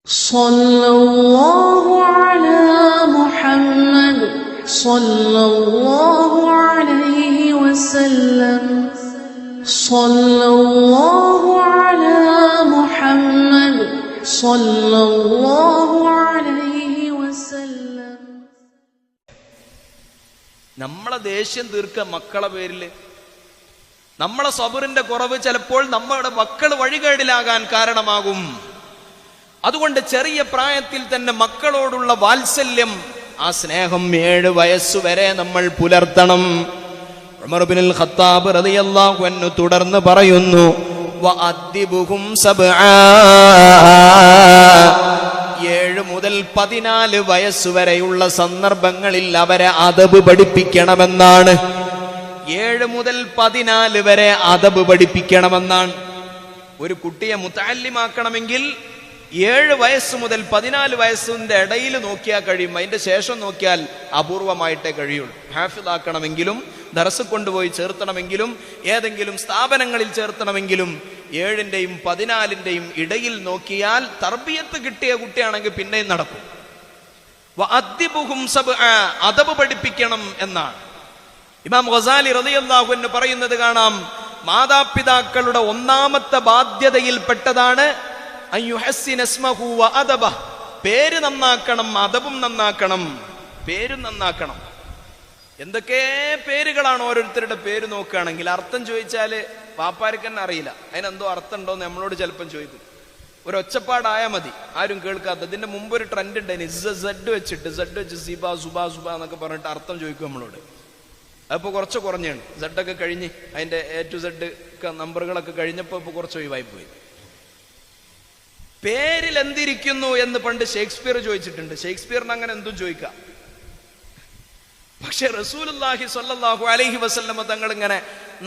സല്ലല്ലാഹു അലാ മുഹമ്മദ് സല്ലല്ലാഹു അലൈഹി വസല്ലം. സല്ലല്ലാഹു അലാ മുഹമ്മദ് സല്ലല്ലാഹു അലൈഹി വസല്ലം. നമ്മളെ ദേഷ്യം തീർക്കുക മക്കളെ പേരിൽ, നമ്മളെ സബറിന്റെ കുറവ് ചിലപ്പോൾ നമ്മുടെ മക്കൾ വഴികേടിലാകാൻ കാരണമാകും. അതുകൊണ്ട് ചെറിയ പ്രായത്തിൽ തന്നെ മക്കളോടുള്ള വാത്സല്യം, ആ സ്നേഹം 7 വയസ്സുവരെ നമ്മൾ പുലർത്തണം. ഉമർ ഇബ്നുൽ ഖത്താബ് റളിയല്ലാഹു അൻഹു തുടർന്ന് പറയുന്നു, വഅദ്ദിബുഹും സബ്ആ, 7 മുതൽ 14 വയസ്സുവരെയുള്ള സന്ദർഭങ്ങളിൽ അവരെ അദബ് പഠിപ്പിക്കണമെന്നാണ്. 7 മുതൽ 14 വരെ അദബ് പഠിപ്പിക്കണമെന്നാണ്. ഒരു കുട്ടിയെ മുതഅല്ലിമാക്കണമെങ്കിൽ 7 വയസ്സ് മുതൽ 14 വയസ്സിന്റെ ഇടയിൽ നോക്കിയാൽ കഴിയും. അതിന്റെ ശേഷം നോക്കിയാൽ അപൂർവമായിട്ടേ കഴിയുള്ളൂ. ഹാഫിളാക്കണമെങ്കിലും ദർസ് കൊണ്ടുപോയി ചേർത്തണമെങ്കിലും ഏതെങ്കിലും സ്ഥാപനങ്ങളിൽ ചേർത്തണമെങ്കിലും 7ന്റെയും 14ന്റെയും ഇടയിൽ നോക്കിയാൽ തർബിയത്ത് കിട്ടിയ കുട്ടിയാണെങ്കിൽ പിന്നെയും നടക്കും. വഅദ്ദിബുഹും സബ്ആ, അദബ് പഠിപ്പിക്കണം എന്നാണ്. ഇമാം ഗസാലി റളിയല്ലാഹു അൻഹു പറയുന്നത് കാണാം, മാതാപിതാക്കളുടെ ഒന്നാമത്തെ ബാധ്യതയിൽപ്പെട്ടതാണ് പേര് നന്നാക്കണം, അദബും നന്നാക്കണം, പേരും നന്നാക്കണം. എന്തൊക്കെ പേരുകളാണ് ഓരോരുത്തരുടെ പേര് നോക്കുകയാണെങ്കിൽ. അർത്ഥം ചോദിച്ചാല് പാപ്പാർക്ക് തന്നെ അറിയില്ല അതിനെന്തോ അർത്ഥം ഉണ്ടോന്ന് നമ്മളോട് ചിലപ്പം ചോദിക്കും. ഒരു ഒച്ചപ്പാടായാൽ മതി, ആരും കേൾക്കാത്ത. ഇതിന്റെ മുമ്പ് ഒരു ട്രെൻഡ് ഉണ്ടായിരുന്നു, സെഡ് വെച്ച് സിബ സുബ സുബ എന്നൊക്കെ പറഞ്ഞിട്ട് അർത്ഥം ചോദിക്കും നമ്മളോട്. അതിപ്പോ കുറച്ച് കുറഞ്ഞാണ്, സെഡൊക്കെ കഴിഞ്ഞ് അതിന്റെ A to Z നമ്പറുകളൊക്കെ കഴിഞ്ഞപ്പോ ഇപ്പൊ കുറച്ച് ഒഴിവായി പോയി. പേരിൽ എന്തിരിക്കുന്നു എന്ന് പണ്ട് ഷേക്സ്പിയർ ചോദിച്ചിട്ടുണ്ട്. ഷേക്സ്പിയറിന് അങ്ങനെ എന്തും ചോദിക്കാം. പക്ഷെ റസൂലുള്ളാഹി സ്വല്ലല്ലാഹു അലൈഹി വസല്ലമ തങ്ങൾ ഇങ്ങനെ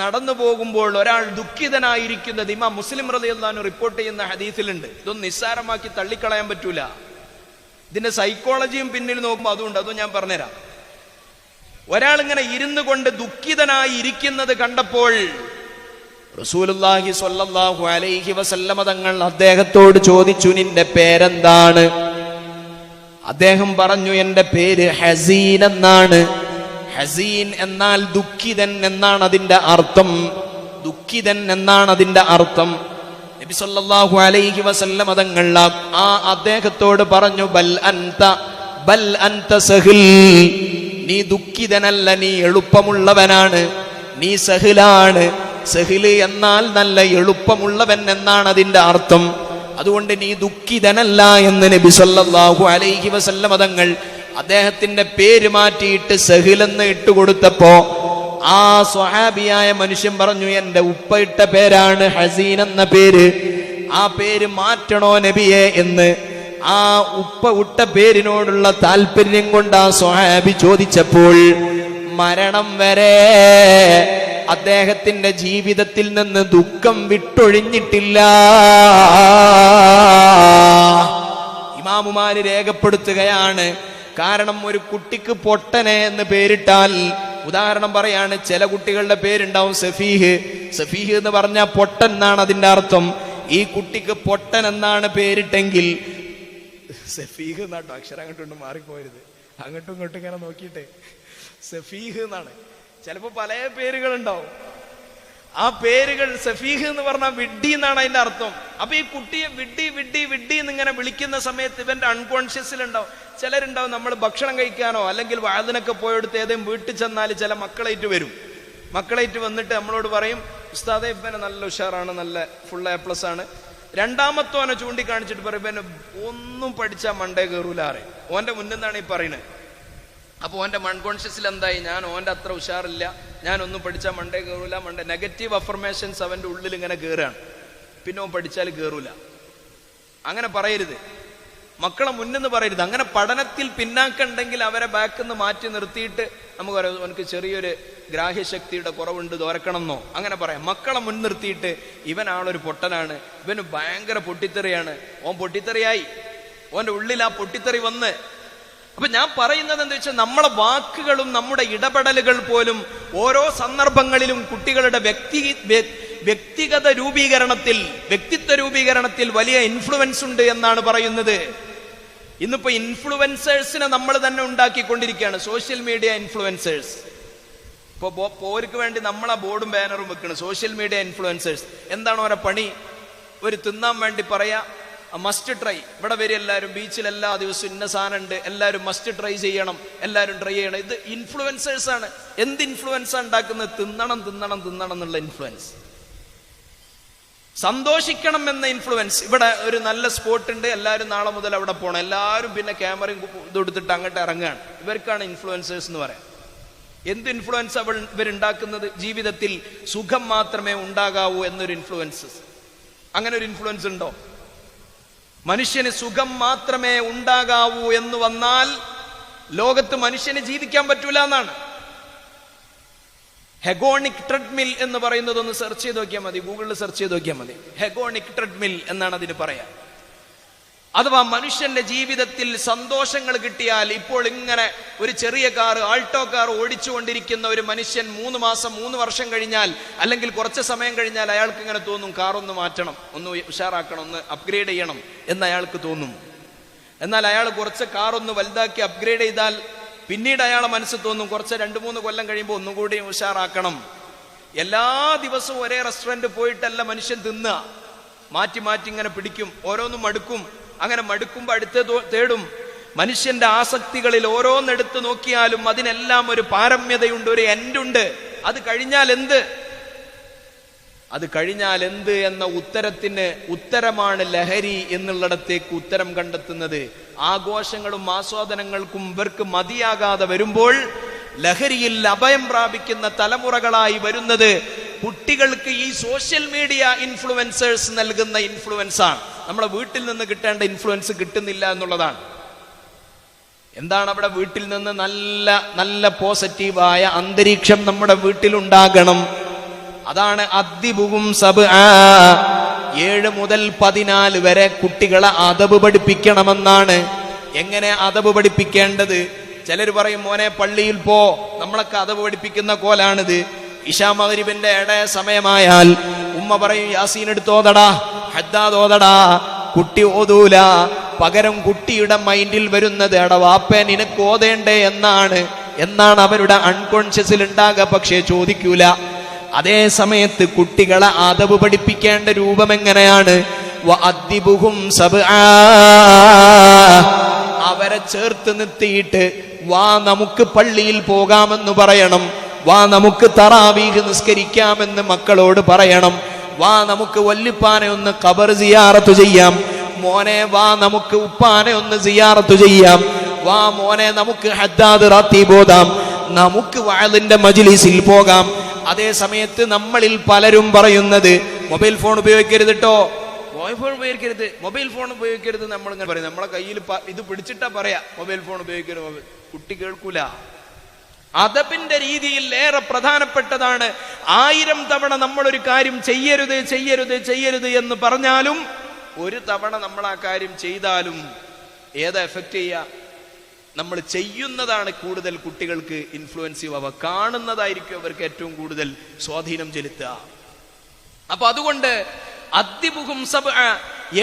നടന്നു പോകുമ്പോൾ ഒരാൾ ദുഃഖിതനായിരിക്കുന്നത് ഇമാം മുസ്ലിം റളിയല്ലാഹു അൻഹു റിപ്പോർട്ട് ചെയ്യുന്ന ഹദീസിലുണ്ട്. ഇതൊന്നും നിസ്സാരമാക്കി തള്ളിക്കളയാൻ പറ്റൂല. ഇതിന്റെ സൈക്കോളജിയും പിന്നിൽ നോക്കുമ്പോൾ അതുകൊണ്ട്, അതും ഞാൻ പറഞ്ഞുതരാം. ഒരാൾ ഇങ്ങനെ ഇരുന്നു കൊണ്ട് ദുഃഖിതനായി ഇരിക്കുന്നത് കണ്ടപ്പോൾ റസൂലുള്ളാഹി സ്വല്ലല്ലാഹു അലൈഹി വസല്ലമ തങ്ങൾ അദ്ദേഹത്തോട് ചോദിച്ചു, നിന്റെ പേരെന്താണ്? അദ്ദേഹം പറഞ്ഞു, എന്റെ പേര് ഹസീൻ എന്നാണ്. ഹസീൻ എന്നാൽ ദുഃഖിതൻ എന്നാണ് അതിന്റെ അർത്ഥം. ദുഃഖിതൻ എന്നാണ് അതിന്റെ അർത്ഥം. നബി സല്ലല്ലാഹു അലൈഹി വസല്ലമ തങ്ങൾ ആ അദ്ദേഹത്തോട് പറഞ്ഞു, ബൽ അൻത സഹിൽ, നീ ദുഃഖിതനല്ല, നീ എളുപ്പമുള്ളവനാണ്, നീ സഹിലാണ്. സഹില് എന്നാൽ നല്ല എളുപ്പമുള്ളവൻ എന്നാണ് അതിന്റെ അർത്ഥം. അതുകൊണ്ട് നീ ദുഃഖിതനല്ല എന്ന് നബി സല്ലല്ലാഹു അലൈഹി വസല്ലമ തങ്ങൾ അദ്ദേഹത്തിന്റെ പേര് മാറ്റിയിട്ട് സഹിൽ എന്ന് ഇട്ടുകൊടുത്തപ്പോ ആ സ്വഹാബിയായ മനുഷ്യൻ പറഞ്ഞു, എന്റെ ഉപ്പ ഇട്ട പേരാണ് ഹസീൻ എന്ന പേര്, ആ പേര് മാറ്റണോ നബിയെ എന്ന്. ആ ഉപ്പ ഇട്ട പേരിനോടുള്ള താല്പര്യം കൊണ്ട് ആ സ്വഹാബി ചോദിച്ചപ്പോൾ മരണം വരെ അദ്ദേഹത്തിന്റെ ജീവിതത്തിൽ നിന്ന് ദുഃഖം വിട്ടൊഴിഞ്ഞിട്ടില്ല. ഇമാമുമാര് രേഖപ്പെടുത്തുകയാണ്. കാരണം ഒരു കുട്ടിക്ക് പൊട്ടനെ എന്ന് പേരിട്ടാൽ, ഉദാഹരണം പറയാണ്, ചില കുട്ടികളുടെ പേരുണ്ടാവും സഫീഹ്. സഫീഹ് എന്ന് പറഞ്ഞാൽ പൊട്ടൻ എന്നാണ് അതിന്റെ അർത്ഥം. ഈ കുട്ടിക്ക് പൊട്ടൻ എന്നാണ് പേരിട്ടെങ്കിൽ, സഫീഹ് എന്നാട്ടോ അക്ഷരം അങ്ങോട്ടും മാറിപ്പോരുത്, അങ്ങോട്ടും ഇങ്ങോട്ടും ഇങ്ങനെ നോക്കിയിട്ടേ, സഫീഹ് എന്നാണ്. ചിലപ്പോ പല പേരുകളുണ്ടാവും. ആ പേരുകൾ സഫീഹ് എന്ന് പറഞ്ഞാൽ വിഡ്ഢി എന്നാണ് അതിന്റെ അർത്ഥം. അപ്പൊ ഈ കുട്ടിയെ വിഡ്ഢി വിഡ്ഢി വിഡ്ഢി എന്നിങ്ങനെ വിളിക്കുന്ന സമയത്ത് ഇവന്റെ അൺകോൺഷ്യസിലുണ്ടാവും. ചിലരുണ്ടാവും, നമ്മൾ ഭക്ഷണം കഴിക്കാനോ അല്ലെങ്കിൽ വാതിനൊക്കെ പോയെടുത്ത് ഏതെങ്കിലും വീട്ടിൽ ചെന്നാൽ ചില മക്കളേറ്റ് വരും. മക്കളേറ്റ് വന്നിട്ട് നമ്മളോട് പറയും, ഉസ്താദെ ഇവനെ നല്ല ഉഷാറാണ്, നല്ല ഫുൾ A+ ആണ്. രണ്ടാമത്തോനെ ചൂണ്ടിക്കാണിച്ചിട്ട് പറയും, ഇവനെ ഒന്നും പഠിച്ചാൽ മണ്ടേ കയറൂല അറിയും. ഓന്റെ മുന്നിൽ നിന്നാണ് ഈ പറയുന്നത്. അപ്പൊ ഓന്റെ അൺകോൺഷ്യസിൽ എന്തായി, ഞാൻ ഓന്റെ അത്ര ഉഷാറില്ല, ഞാൻ ഒന്നും പഠിച്ചാൽ മണ്ടേ കയറൂല, നെഗറ്റീവ് അഫർമേഷൻസ് അവന്റെ ഉള്ളിൽ ഇങ്ങനെ കയറുകയാണ്. പിന്നെ ഓൻ പഠിച്ചാൽ കയറൂല. അങ്ങനെ പറയരുത്, മക്കളെ മുന്നിന്ന് പറയരുത്. അങ്ങനെ പഠനത്തിൽ പിന്നാക്കുണ്ടെങ്കിൽ അവരെ ബാക്കിന്ന് മാറ്റി നിർത്തിയിട്ട് നമുക്ക് പറയാം, അവനക്ക് ചെറിയൊരു ഗ്രാഹ്യശക്തിയുടെ കുറവുണ്ട്, തോരക്കണമെന്നോ അങ്ങനെ പറയാം. മക്കളെ മുൻനിർത്തിയിട്ട് ഇവനാളൊരു പൊട്ടനാണ്, ഇവന് ഭയങ്കര പൊട്ടിത്തെറിയാണ്, ഓൻ പൊട്ടിത്തെറിയായി, ഓന്റെ ഉള്ളിൽ ആ പൊട്ടിത്തെറി വന്ന്. അപ്പൊ ഞാൻ പറയുന്നത് എന്താ വെച്ചാൽ, നമ്മളെ വാക്കുകളും നമ്മുടെ ഇടപെടലുകൾ പോലും ഓരോ സന്ദർഭങ്ങളിലും കുട്ടികളുടെ വ്യക്തിഗത രൂപീകരണത്തിൽ, വ്യക്തിത്വ രൂപീകരണത്തിൽ വലിയ ഇൻഫ്ലുവൻസ് ഉണ്ട് എന്നാണ് പറയുന്നത്. ഇന്നിപ്പോ ഇൻഫ്ലുവൻസേഴ്സിനെ നമ്മൾ തന്നെ ഉണ്ടാക്കിക്കൊണ്ടിരിക്കുകയാണ്, സോഷ്യൽ മീഡിയ ഇൻഫ്ലുവൻസേഴ്സ്. ഇപ്പൊ പോർക്ക് വേണ്ടി നമ്മളാ ബോർഡും ബാനറും വെക്കണം, സോഷ്യൽ മീഡിയ ഇൻഫ്ലുവൻസേഴ്സ്. എന്താണ് അവരെ പണി? ഒരു തിന്നാൻ വേണ്ടി പറയാ, മസ്റ്റ് ട്രൈ, ഇവിടെ വരെ എല്ലാവരും ബീച്ചിൽ എല്ലാ ദിവസവും ഇന്ന സാധനം ഉണ്ട്, എല്ലാവരും മസ്റ്റ് ട്രൈ ചെയ്യണം, എല്ലാവരും ട്രൈ ചെയ്യണം. ഇത് ഇൻഫ്ലുവൻസേഴ്സ് ആണ്. എന്ത് ഇൻഫ്ലുവൻസ് ഉണ്ടാക്കുന്നത്? തിന്നണം തിന്നണം തിന്നണം എന്നുള്ള ഇൻഫ്ലുവൻസ്. സന്തോഷിക്കണം എന്ന ഇൻഫ്ലുവൻസ്. ഇവിടെ ഒരു നല്ല സ്പോട്ട് ഉണ്ട്, എല്ലാവരും നാളെ മുതൽ അവിടെ പോകണം, എല്ലാവരും പിന്നെ ക്യാമറയും ഇതെടുത്തിട്ട് അങ്ങോട്ട് ഇറങ്ങുകയാണ്. ഇവർക്കാണ് ഇൻഫ്ലുവൻസേഴ്സ് എന്ന് പറയാം. എന്ത് ഇൻഫ്ലുവൻസ് ഇവരുണ്ടാക്കുന്നത്? ജീവിതത്തിൽ സുഖം മാത്രമേ ഉണ്ടാകാവൂ എന്നൊരു ഇൻഫ്ലുവൻസ്. അങ്ങനെ ഒരു ഇൻഫ്ലുവൻസ് ഉണ്ടോ? മനുഷ്യന് സുഖം മാത്രമേ ഉണ്ടാകാവൂ എന്ന് വന്നാൽ ലോകത്ത് മനുഷ്യന് ജീവിക്കാൻ പറ്റൂല എന്നാണ്. ഹെഗോണിക് ട്രെഡ്മിൽ എന്ന് പറയുന്നത് ഒന്ന് സെർച്ച് ചെയ്ത് നോക്കിയാൽ മതി, ഗൂഗിളിൽ സെർച്ച് ചെയ്ത് നോക്കിയാൽ മതി. ഹെഗോണിക് ട്രെഡ്മിൽ എന്നാണ് അതിന് പറയാ. അഥവാ മനുഷ്യന്റെ ജീവിതത്തിൽ സന്തോഷങ്ങൾ കിട്ടിയാൽ, ഇപ്പോൾ ഇങ്ങനെ ഒരു ചെറിയ കാർ, ആൾട്ടോ കാർ ഓടിച്ചുകൊണ്ടിരിക്കുന്ന ഒരു മനുഷ്യൻ 3 മാസം 3 വർഷം കഴിഞ്ഞാൽ, അല്ലെങ്കിൽ കുറച്ച് സമയം കഴിഞ്ഞാൽ അയാൾക്ക് ഇങ്ങനെ തോന്നും, കാർ ഒന്ന് മാറ്റണം, ഒന്ന് ഉഷാറാക്കണം, ഒന്ന് അപ്ഗ്രേഡ് ചെയ്യണം എന്ന് അയാൾക്ക് തോന്നും. എന്നാൽ അയാൾ കുറച്ച് കാർ ഒന്ന് വലുതാക്കി അപ്ഗ്രേഡ് ചെയ്താൽ പിന്നീട് അയാളെ മനസ്സിൽ തോന്നും, കുറച്ച് 2-3 കൊല്ലം കഴിയുമ്പോൾ ഒന്നുകൂടി ഉഷാറാക്കണം. എല്ലാ ദിവസവും ഒരേ റെസ്റ്റോറന്റ് പോയിട്ടല്ല മനുഷ്യൻ തിന്നുക, മാറ്റി മാറ്റി ഇങ്ങനെ പിടിക്കും, ഓരോന്നും മടുക്കും. അങ്ങനെ മടുക്കുമ്പോൾ അടുത്ത് തേടും. മനുഷ്യന്റെ ആസക്തികളിൽ ഓരോന്നെടുത്ത് നോക്കിയാലും അതിനെല്ലാം ഒരു പാരമ്യതയുണ്ട്, ഒരു എൻഡുണ്ട്. അത് കഴിഞ്ഞാൽ എന്ത്? അത് കഴിഞ്ഞാൽ എന്ത് എന്ന ഉത്തരമാണ് ലഹരി എന്നുള്ളിടത്തേക്ക് ഉത്തരം കണ്ടെത്തുന്നത്. ആഘോഷങ്ങളും ആസ്വാദനങ്ങൾക്കും ഇവർക്ക് മതിയാകാതെ വരുമ്പോൾ ലഹരിയിൽ അഭയം പ്രാപിക്കുന്ന തലമുറകളായി വരുന്നത് കുട്ടികൾക്ക് ഈ സോഷ്യൽ മീഡിയ ഇൻഫ്ലുവൻസേഴ്സ് നൽകുന്ന ഇൻഫ്ലുവൻസ് ആണ്. നമ്മുടെ വീട്ടിൽ നിന്ന് കിട്ടേണ്ട ഇൻഫ്ലുവൻസ് കിട്ടുന്നില്ല എന്നുള്ളതാണ്. എന്താണ് അവിടെ? വീട്ടിൽ നിന്ന് നല്ല നല്ല പോസിറ്റീവായ അന്തരീക്ഷം നമ്മുടെ വീട്ടിലുണ്ടാകണം. അതാണ് അദ്ദിബുഹും സബ്ആ, 7 മുതൽ 14 വരെ കുട്ടികളെ അദബ് പഠിപ്പിക്കണമെന്നാണ്. എങ്ങനെ അദബ് പഠിപ്പിക്കേണ്ടത്? ചിലർ പറയും, മോനെ പള്ളിയിൽ പോ, നമ്മളൊക്കെ അദബ് പഠിപ്പിക്കുന്ന കോലാണിത്. ഇശാ മഗ്രിബിന്റെ ഇടയ സമയമായാൽ ഉമ്മ പറയും, യാസീൻ എടുത്തോതടാ, ഹദ്ദാദ് ഓതടാ. കുട്ടി ഓതൂല. പകരം കുട്ടിയുടെ മൈൻഡിൽ വരുന്നത്, എടാ വാപ്പേ നിനക്ക് ഓതേണ്ടേ എന്നാണ് അവരുടെ അൺകോൺഷ്യസിൽ ഉണ്ടാകുക. പക്ഷേ ചോദിക്കൂല. അതേ സമയത്ത് കുട്ടികളെ അദബ് പഠിപ്പിക്കേണ്ട രൂപം എങ്ങനെയാണ്? വഅദ്ദിബുഹും സബ്ആ, അവരെ ചേർത്ത് നിർത്തിയിട്ട് വാ നമുക്ക് പള്ളിയിൽ പോകാമെന്ന് പറയണം, വാ നമുക്ക് തറാവീഹ് നിസ്കരിക്കാമെന്ന് മക്കളോട് പറയണം, വാ നമുക്ക് വല്ലിപ്പാനെ ഒന്ന് ഖബർ സിയാറത്ത് ചെയ്യാം, മോനെ വാ നമുക്ക് ഉപ്പാനെ ഒന്ന് സിയാറത്ത് ചെയ്യാം, വാ മോനെ നമുക്ക് ഹദ്ദാദ് റാത്തീബ് ഓതാം, നമുക്ക് വഅലിന്റെ മജ്ലിസിൽ പോകാം. അതേ സമയത്ത് നമ്മളിൽ പലരും പറയുന്നത്, മൊബൈൽ ഫോൺ ഉപയോഗിക്കരുത് കേട്ടോ, മൊബൈൽ ഫോൺ ഉപയോഗിക്കരുത് നമ്മൾ ഇങ്ങനെ പറയും. നമ്മളെ കയ്യിൽ ഇത് പിടിച്ചിട്ടാ പറയാ മൊബൈൽ ഫോൺ ഉപയോഗിക്കരുത്. കുട്ടി കേൾക്കൂല. അദബിന്റെ രീതിയിൽ ഏറെ പ്രധാനപ്പെട്ടതാണ്. 1000 തവണ നമ്മളൊരു കാര്യം ചെയ്യരുത് ചെയ്യരുത് ചെയ്യരുത് എന്ന് പറഞ്ഞാലും, ഒരു തവണ നമ്മൾ ആ കാര്യം ചെയ്താലും ഏതാ എഫക്ട് ചെയ്യുക? നമ്മൾ ചെയ്യുന്നതാണ് കൂടുതൽ കുട്ടികൾക്ക് ഇൻഫ്ലുവൻസീവ് ആവുക. കാണുന്നതായിരിക്കും അവർക്ക് ഏറ്റവും കൂടുതൽ സ്വാധീനം ചെലുത്തുക. അപ്പൊ അതുകൊണ്ട് അദ്ദിബുഹും സബ്ആ,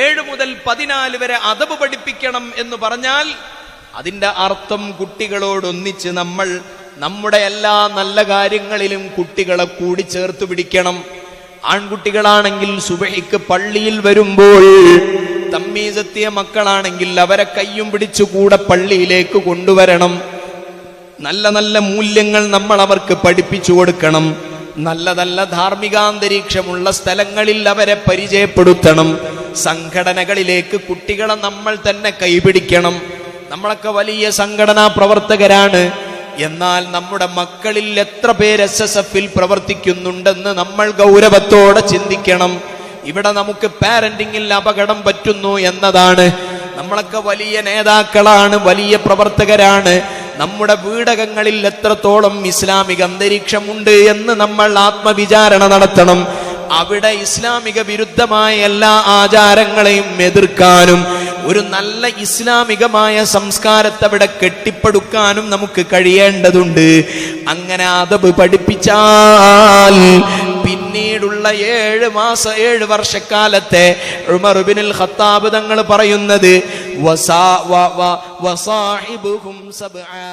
7 മുതൽ 14 വരെ അദബ് പഠിപ്പിക്കണം എന്ന് പറഞ്ഞാൽ അതിന്റെ അർത്ഥം കുട്ടികളോടൊന്നിച്ച് നമ്മൾ നമ്മുടെ എല്ലാ നല്ല കാര്യങ്ങളിലും കുട്ടികളെ കൂടി ചേർത്ത് പിടിക്കണം. ആൺകുട്ടികളാണെങ്കിൽ സുബഹിക്ക് പള്ളിയിൽ വരുമ്പോൾ, തമ്മീസെത്തിയ മക്കളാണെങ്കിൽ അവരെ കയ്യും പിടിച്ചു കൂടെ പള്ളിയിലേക്ക് കൊണ്ടുവരണം. നല്ല നല്ല മൂല്യങ്ങൾ നമ്മൾ അവർക്ക് പഠിപ്പിച്ചു കൊടുക്കണം. നല്ല നല്ല ധാർമ്മികാന്തരീക്ഷമുള്ള സ്ഥലങ്ങളിൽ അവരെ പരിചയപ്പെടുത്തണം. സംഘടനകളിലേക്ക് കുട്ടികളെ നമ്മൾ തന്നെ കൈപിടിക്കണം. നമ്മളൊക്കെ വലിയ സംഘടനാ പ്രവർത്തകരാണ്. എന്നാൽ നമ്മുടെ മക്കളിൽ എത്ര പേര് SSFൽ പ്രവർത്തിക്കുന്നുണ്ടെന്ന് നമ്മൾ ഗൗരവത്തോടെ ചിന്തിക്കണം. ഇവിടെ നമുക്ക് പാരന്റിങ്ങിൽ അപകടം പറ്റുന്നു എന്നതാണ്. നമ്മളൊക്കെ വലിയ നേതാക്കളാണ്, വലിയ പ്രവർത്തകരാണ്. നമ്മുടെ വീടകങ്ങളിൽ എത്രത്തോളം ഇസ്ലാമിക അന്തരീക്ഷമുണ്ട് എന്ന് നമ്മൾ ആത്മവിചാരണ നടത്തണം. അവിടെ ഇസ്ലാമിക വിരുദ്ധമായ എല്ലാ ആചാരങ്ങളെയും എതിർക്കാനും ഒരു നല്ല ഇസ്ലാമികമായ സംസ്കാരത്തെ അവിടെ കെട്ടിപ്പടുക്കാനും നമുക്ക് കഴിയേണ്ടതുണ്ട്. അങ്ങനെ അദബ് പഠിപ്പിച്ചാൽ പിന്നെ പിന്നീടുള്ള 7 വർഷക്കാലത്തെ ഉമർ ഇബ്നുൽ ഖത്താബ് തങ്ങൾ പറയുന്നത് വസാഹിബുഹും സബ്ആ